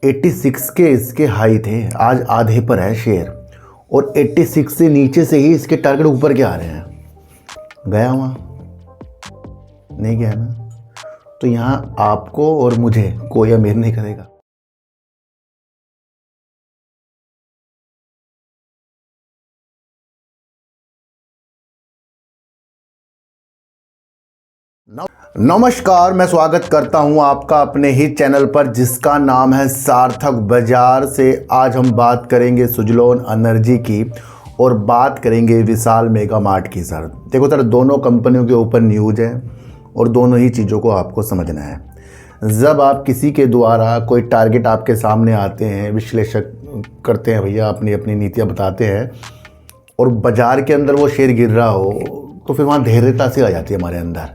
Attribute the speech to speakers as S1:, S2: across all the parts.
S1: 86 के इसके हाई थे, आज आधे पर है शेयर और 86 से नीचे से ही इसके टारगेट ऊपर के आ रहे हैं। गया वहाँ नहीं गया ना, तो यहाँ आपको और मुझे कोई अमीर नहीं करेगा। नमस्कार, मैं स्वागत करता हूं आपका अपने ही चैनल पर जिसका नाम है सार्थक बाजार से। आज हम बात करेंगे सुजलोन एनर्जी की और बात करेंगे विशाल मेगा मार्ट की। सर देखो सर, दोनों कंपनियों के ऊपर न्यूज़ है और दोनों ही चीज़ों को आपको समझना है। जब आप किसी के द्वारा कोई टारगेट आपके सामने आते हैं, विश्लेषक करते हैं भैया, अपनी अपनी नीतियाँ बताते हैं और बाज़ार के अंदर वो शेयर गिर रहा हो तो फिर वहाँ धैर्यता से आ जाती है हमारे अंदर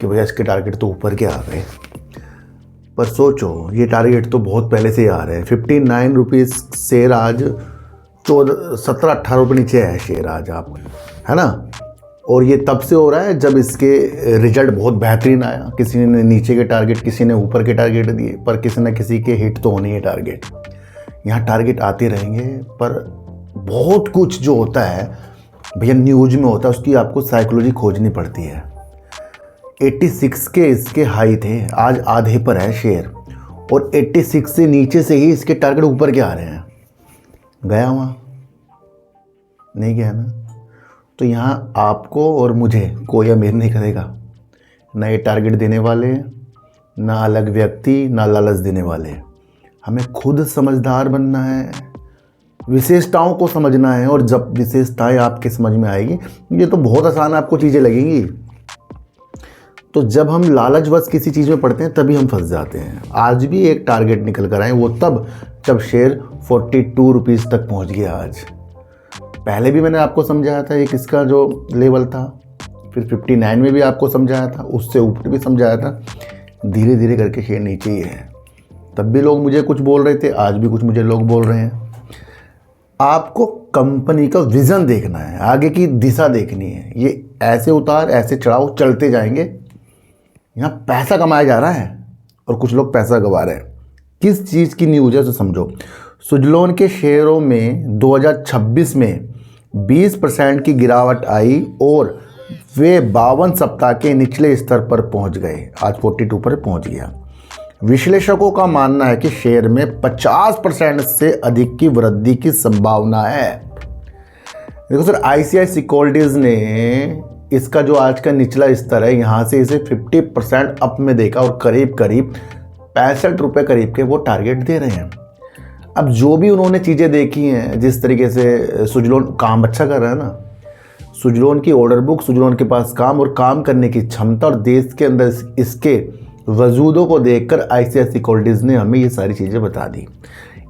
S1: कि भैया इसके टारगेट तो ऊपर के आ गए। पर सोचो, ये टारगेट तो बहुत पहले से ही आ रहे हैं। 59 रुपीज़ शेयर आज 17-18 रुपये नीचे है शेयर आज, आप है ना। और ये तब से हो रहा है जब इसके रिजल्ट बहुत बेहतरीन आया। किसी ने नीचे के टारगेट, किसी ने ऊपर के टारगेट दिए, पर किसी न किसी के हिट तो होने ही टारगेट। यहाँ टारगेट आते रहेंगे, पर बहुत कुछ जो होता है भैया न्यूज़ में होता है, उसकी आपको साइकोलॉजी खोजनी पड़ती है। 86 के इसके हाई थे, आज आधे पर है शेयर और 86 से नीचे से ही इसके टारगेट ऊपर के आ रहे हैं। गया वहाँ नहीं गया ना, तो यहाँ आपको और मुझे कोई अमीर नहीं करेगा। ना ये टारगेट देने वाले, ना अलग व्यक्ति, ना लालच देने वाले। हमें खुद समझदार बनना है, विशेषताओं को समझना है। और जब विशेषताएं आपके समझ में आएगी, ये तो बहुत आसान आपको चीज़ें लगेंगी। तो जब हम लालचवश किसी चीज़ में पड़ते हैं तभी हम फंस जाते हैं। आज भी एक टारगेट निकल कर आए, वो तब जब शेयर 42 रुपीज़ तक पहुंच गया। आज पहले भी मैंने आपको समझाया था ये किसका जो लेवल था, फिर 59 में भी आपको समझाया था, उससे ऊपर भी समझाया था। धीरे धीरे करके शेयर नीचे ही है। तब भी लोग मुझे कुछ बोल रहे थे, आज भी कुछ मुझे लोग बोल रहे हैं। आपको कंपनी का विज़न देखना है, आगे की दिशा देखनी है। ये ऐसे उतार ऐसे चढ़ाव चलते जाएंगे। यहाँ पैसा कमाया जा रहा है और कुछ लोग पैसा गंवा रहे हैं। किस चीज़ की न्यूज़ है तो समझो। सुजलोन के शेयरों में 2026 में 20% की गिरावट आई और वे 52 सप्ताह के निचले स्तर पर पहुंच गए। आज 42 पर पहुंच गया। विश्लेषकों का मानना है कि शेयर में 50% से अधिक की वृद्धि की संभावना है। देखो सर, ICICI सिक्योरिटीज़ ने इसका जो आज का निचला स्तर है, यहाँ से इसे 50% अप में देखा और करीब करीब 65 रुपये करीब के वो टारगेट दे रहे हैं। अब जो भी उन्होंने चीज़ें देखी हैं, जिस तरीके से सुजलोन काम अच्छा कर रहा है ना, सुजलोन की ऑर्डर बुक, सुजलोन के पास काम और काम करने की क्षमता और देश के अंदर इसके वजूदों को देखकर ICICI सिक्योरिटीज़ ने हमें ये सारी चीज़ें बता दी।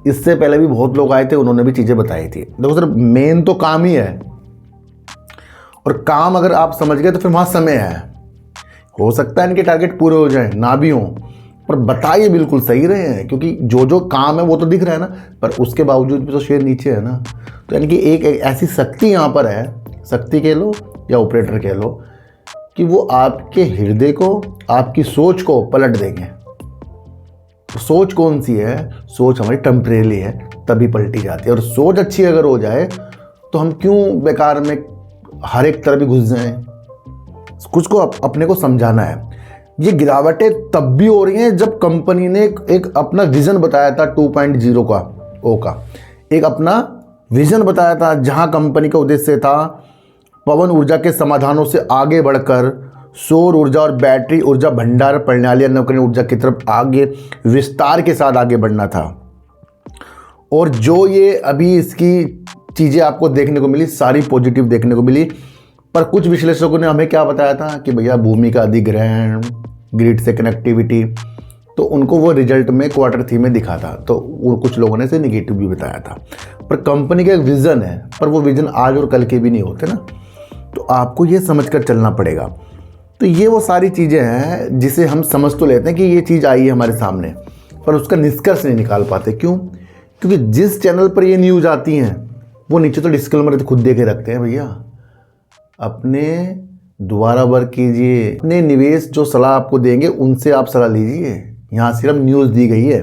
S1: इससे पहले भी बहुत लोग आए थे, उन्होंने भी चीज़ें बताई थी। देखो सर, मेन तो काम ही है और काम अगर आप समझ गए तो फिर वहाँ समय है। हो सकता है इनके टारगेट पूरे हो जाएं, ना भी हों, पर बताइए बिल्कुल सही रहे हैं, क्योंकि जो जो काम है वो तो दिख रहा है ना, पर उसके बावजूद भी तो शेयर नीचे है ना। तो यानी कि एक ऐसी शक्ति यहाँ पर है, शक्ति कह लो या ऑपरेटर कह लो, कि वो आपके हृदय को, आपकी सोच को पलट देंगे। तो सोच कौन सी है? सोच हमारी टेम्परेरी है, तभी पलटी जाती है। और सोच अच्छी अगर हो जाए तो हम क्यों बेकार में हर एक तरफ भी घुस जाएं। कुछ को अपने को समझाना है। ये गिरावटें तब भी हो रही हैं जब कंपनी ने एक अपना विजन बताया था 2.0 का एक अपना विजन बताया था, जहां कंपनी का उद्देश्य था पवन ऊर्जा के समाधानों से आगे बढ़कर सौर ऊर्जा और बैटरी ऊर्जा भंडार प्रणाली नवीकरणीय ऊर्जा की तरफ आगे विस्तार के साथ आगे बढ़ना था। और जो ये अभी इसकी चीज़ें आपको देखने को मिली, सारी पॉजिटिव देखने को मिली। पर कुछ विश्लेषकों ने हमें क्या बताया था कि भैया भूमि का अधिग्रहण, ग्रिड से कनेक्टिविटी, तो उनको वो रिजल्ट में Q3 में दिखा था। तो वो कुछ लोगों ने इसे निगेटिव भी बताया था। पर कंपनी का एक विज़न है, पर वो विज़न आज और कल के भी नहीं होते ना, तो आपको ये समझ कर चलना पड़ेगा। तो ये वो सारी चीज़ें हैं जिसे हम समझ तो लेते हैं कि ये चीज़ आई है हमारे सामने, पर उसका निष्कर्ष नहीं निकाल पाते। क्यों? क्योंकि जिस चैनल पर ये न्यूज़ आती हैं वो नीचे तो डिस्क्लेमर खुद दे के रखते हैं। भैया अपने दोबारा वर्क कीजिए, अपने निवेश जो सलाह आपको देंगे उनसे आप सलाह लीजिए। यहाँ सिर्फ न्यूज़ दी गई है,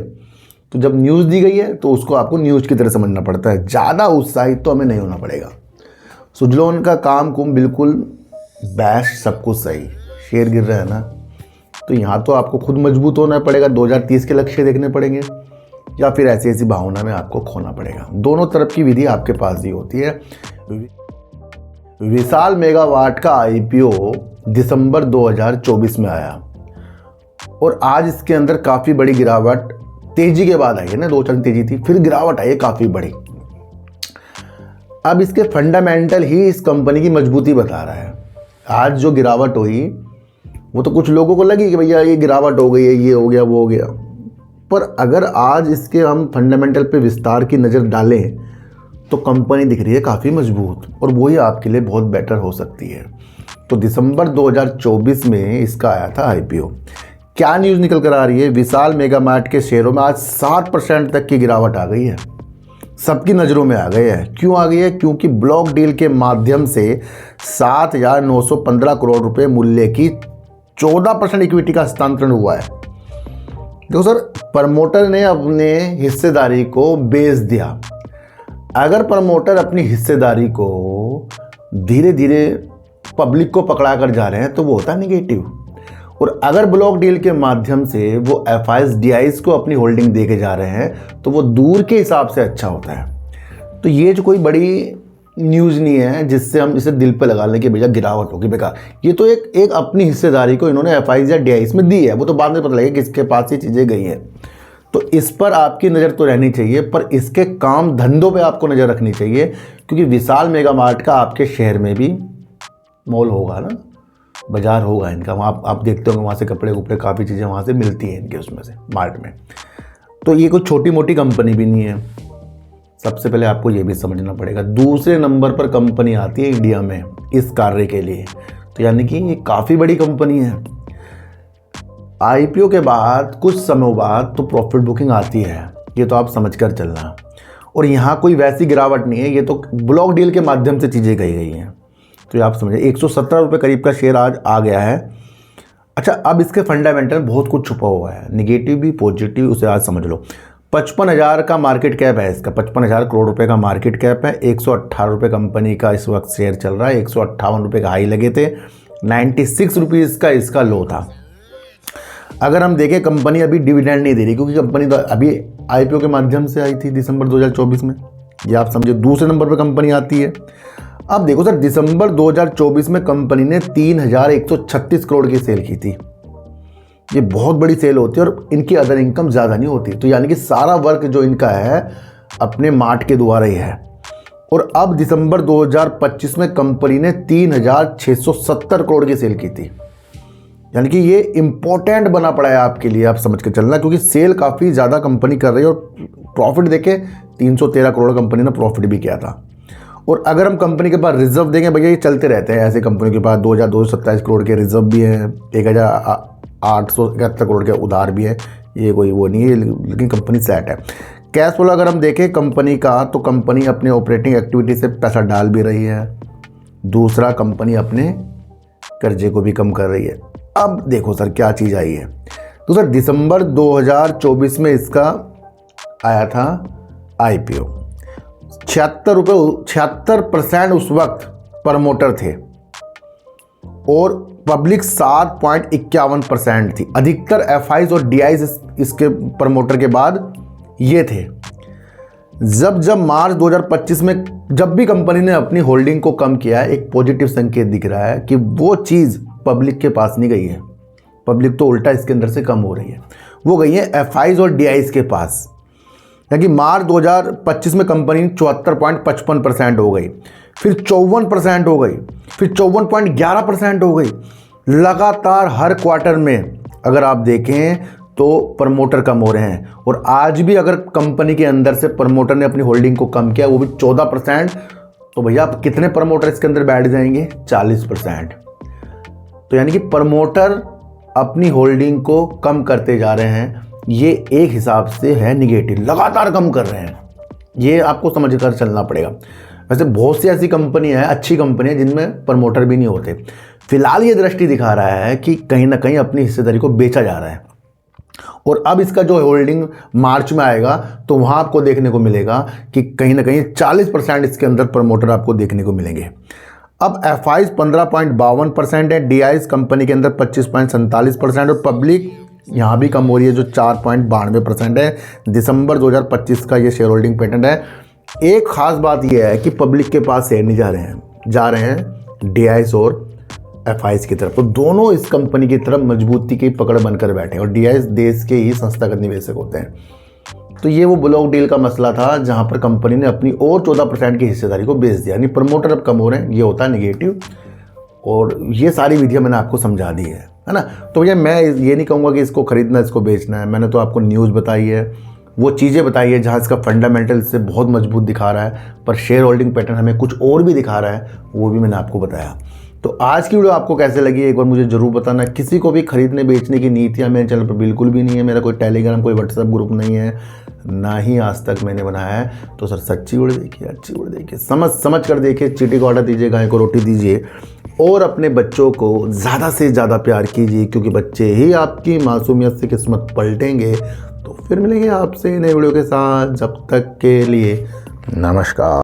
S1: तो जब न्यूज़ दी गई है तो उसको आपको न्यूज़ की तरह समझना पड़ता है, ज़्यादा उत्साहित तो हमें नहीं होना पड़ेगा। सुजलोन का काम कुम बिल्कुल बैश, सब कुछ सही, शेयर गिर रहा है ना, तो यहाँ तो आपको खुद मजबूत होना पड़ेगा, 2030 के लक्ष्य देखने पड़ेंगे, या फिर ऐसी ऐसी भावना में आपको खोना पड़ेगा। दोनों तरफ की विधि आपके पास ही होती है। विशाल मेगावाट का आईपीओ दिसंबर 2024 में आया और आज इसके अंदर काफ़ी बड़ी गिरावट, तेजी के बाद आई है ना, 2-4 तेजी थी, फिर गिरावट आई है काफ़ी बड़ी। अब इसके फंडामेंटल ही इस कंपनी की मजबूती बता रहा है। आज जो गिरावट हुई वो तो कुछ लोगों को लगी कि भैया ये गिरावट हो गई है, ये हो गया, वो हो गया, पर अगर आज इसके हम फंडामेंटल पे विस्तार की नज़र डालें तो कंपनी दिख रही है काफ़ी मजबूत, और वही आपके लिए बहुत बेटर हो सकती है। तो दिसंबर 2024 में इसका आया था आईपीओ। क्या न्यूज़ निकल कर आ रही है, विशाल मेगामार्ट के शेयरों में आज 60% तक की गिरावट आ गई है, सबकी नज़रों में आ गई है। क्यों आ गई है? क्योंकि ब्लॉक डील के माध्यम से 7,915 करोड़ रुपए मूल्य की 14% इक्विटी का हस्तांतरण हुआ है। देखो सर, प्रमोटर ने अपने हिस्सेदारी को बेच दिया। अगर प्रमोटर अपनी हिस्सेदारी को धीरे धीरे पब्लिक को पकड़ा कर जा रहे हैं तो वो होता है निगेटिव, और अगर ब्लॉक डील के माध्यम से वो एफआईज डीआईज को अपनी होल्डिंग दे के जा रहे हैं तो वो दूर के हिसाब से अच्छा होता है। तो ये जो कोई बड़ी न्यूज़ नहीं है जिससे हम इसे दिल पे लगा लें कि भैया गिरावट होगी बेकार। ये तो एक अपनी हिस्सेदारी को इन्होंने एफआईज या डीआईज में दी है, वो तो बाद में पता लगेगा किसके पास ये चीज़ें गई हैं। तो इस पर आपकी नज़र तो रहनी चाहिए, पर इसके काम धंधों पे आपको नज़र रखनी चाहिए, क्योंकि विशाल मेगामार्ट का आपके शहर में भी मॉल होगा ना, बाज़ार होगा इनका, वहाँ आप देखते होंगे, वहाँ से कपड़े उपड़े काफ़ी चीज़ें वहाँ से मिलती हैं इनके उसमें से मार्ट में। तो ये कोई छोटी मोटी कंपनी भी नहीं है, सबसे पहले आपको ये भी समझना पड़ेगा। दूसरे नंबर पर कंपनी आती है इंडिया में इस कार्य के लिए, तो यानी कि ये काफ़ी बड़ी कंपनी है। आईपीओ के बाद कुछ समय बाद तो प्रॉफिट बुकिंग आती है, ये तो आप समझ कर चलना। और यहाँ कोई वैसी गिरावट नहीं है, ये तो ब्लॉक डील के माध्यम से चीज़ें कही गई हैं, तो आप समझिए 117 रुपये करीब का शेयर आज आ गया है। अच्छा, अब इसके फंडामेंटल बहुत कुछ छुपा हुआ है, निगेटिव भी पॉजिटिव, उसे आज समझ लो। 55,000 का मार्केट कैप है इसका, 55,000 करोड़ रुपए का मार्केट कैप है। 118 रुपये कंपनी का इस वक्त शेयर चल रहा है, 158 रुपये का हाई लगे थे, 96 रुपीज़ का इसका लो था। अगर हम देखें, कंपनी अभी डिविडेंड नहीं दे रही, क्योंकि कंपनी तो अभी आईपीओ के माध्यम से आई थी दिसंबर 2024 में, ये आप समझे। दूसरे नंबर पर कंपनी आती है। अब देखो सर, दिसंबर 2024 में कंपनी ने 3,136 करोड़ की सेल की थी, ये बहुत बड़ी सेल होती है, और इनकी अदर इनकम ज़्यादा नहीं होती, तो यानी कि सारा वर्क जो इनका है अपने मार्ट के द्वारा ही है। और अब दिसंबर 2025 में कंपनी ने 3,670 करोड़ की सेल की थी, यानी कि ये इम्पोर्टेंट बना पड़ा है आपके लिए, आप समझ के चलना, क्योंकि सेल काफ़ी ज़्यादा कंपनी कर रही है। और प्रॉफिट देखे 313 करोड़ कंपनी ने प्रॉफिट भी किया था। और अगर हम कंपनी के पास रिजर्व देंगे, भैया ये चलते रहते हैं ऐसे, कंपनी के पास 2,227 करोड़ के रिजर्व भी हैं, 1,871 करोड़ के उधार भी है, ये कोई वो नहीं है, लेकिन कंपनी सेट है। कैश फ्लो अगर हम देखें कंपनी का, तो कंपनी अपने ऑपरेटिंग एक्टिविटी से पैसा डाल भी रही है। दूसरा, कंपनी अपने कर्जे को भी कम कर रही है। अब देखो सर क्या चीज़ आई है, तो सर दिसंबर 2024 में इसका आया था आईपीओ, 76% उस वक्त प्रमोटर थे और पब्लिक 7.51% थी। अधिकतर एफआईज और डीआईज इसके प्रमोटर के बाद ये थे। जब मार्च 2025 में जब भी कंपनी ने अपनी होल्डिंग को कम किया है, एक पॉजिटिव संकेत दिख रहा है कि वो चीज़ पब्लिक के पास नहीं गई है, पब्लिक तो उल्टा इसके अंदर से कम हो रही है, वो गई है एफआईज और डीआईज के पास। यानी मार्च 2025 में कंपनी 74.55% हो गई, फिर 54% हो गई, फिर 54.11% हो गई। लगातार हर क्वार्टर में अगर आप देखें तो प्रमोटर कम हो रहे हैं। और आज भी अगर कंपनी के अंदर से प्रमोटर ने अपनी होल्डिंग को कम किया, वो भी 14%, तो भैया आप कितने प्रमोटर इसके अंदर बैठ जाएंगे? 40%। तो यानी कि प्रमोटर अपनी होल्डिंग को कम करते जा रहे हैं, ये एक हिसाब से है निगेटिव, लगातार कम कर रहे हैं, ये आपको समझ कर चलना पड़ेगा। वैसे बहुत सी ऐसी कंपनियां हैं, अच्छी कंपनियां, जिनमें प्रमोटर भी नहीं होते। फिलहाल ये दृष्टि दिखा रहा है कि कहीं ना कहीं अपनी हिस्सेदारी को बेचा जा रहा है, और अब इसका जो होल्डिंग मार्च में आएगा तो वहाँ आपको देखने को मिलेगा कि कहीं ना कहीं 40% इसके अंदर प्रमोटर आपको देखने को मिलेंगे। अब एफआईज 15.52% है, डीआईज कंपनी के अंदर 25.47% और पब्लिक यहाँ भी कम हो रही है जो 4.92% है। दिसंबर 2025 का ये शेयर होल्डिंग पैटर्न है। एक खास बात यह है कि पब्लिक के पास शेयर नहीं जा रहे हैं डीआईज और एफआईज की तरफ, तो दोनों इस कंपनी की तरफ मजबूती की पकड़ बनकर बैठे हैं और डीआईज देश के ही संस्थागत निवेशक होते हैं। तो ये वो ब्लॉक डील का मसला था जहां पर कंपनी ने अपनी और 14% की हिस्सेदारी को बेच दिया, यानी प्रमोटर अब कम हो रहे हैं, ये होता है नेगेटिव। और ये सारी विधियां मैंने आपको समझा दी है ना। तो भैया मैं ये नहीं कहूँगा कि इसको खरीदना इसको बेचना है, मैंने तो आपको न्यूज़ बताई है, वो चीज़ें बताई है जहाँ इसका फंडामेंटल से बहुत मजबूत दिखा रहा है, पर शेयर होल्डिंग पैटर्न हमें कुछ और भी दिखा रहा है, वो भी मैंने आपको बताया। तो आज की वीडियो आपको कैसे लगी एक बार मुझे ज़रूर बताना। किसी को भी खरीदने बेचने की नीतियाँ मेरे चैनल पर बिल्कुल भी नहीं है, मेरा कोई टेलीग्राम कोई व्हाट्सएप ग्रुप नहीं है, ना ही आज तक मैंने बनाया है। तो सर सच्ची वीडियो देखिए, अच्छी वीडियो देखिए, समझ कर देखिए, चीटी को आटा दीजिए, गाय को रोटी दीजिए और अपने बच्चों को ज़्यादा से ज़्यादा प्यार कीजिए, क्योंकि बच्चे ही आपकी मासूमियत से किस्मत पलटेंगे। तो फिर मिलेंगे आपसे नए वीडियो के साथ, जब तक के लिए नमस्कार।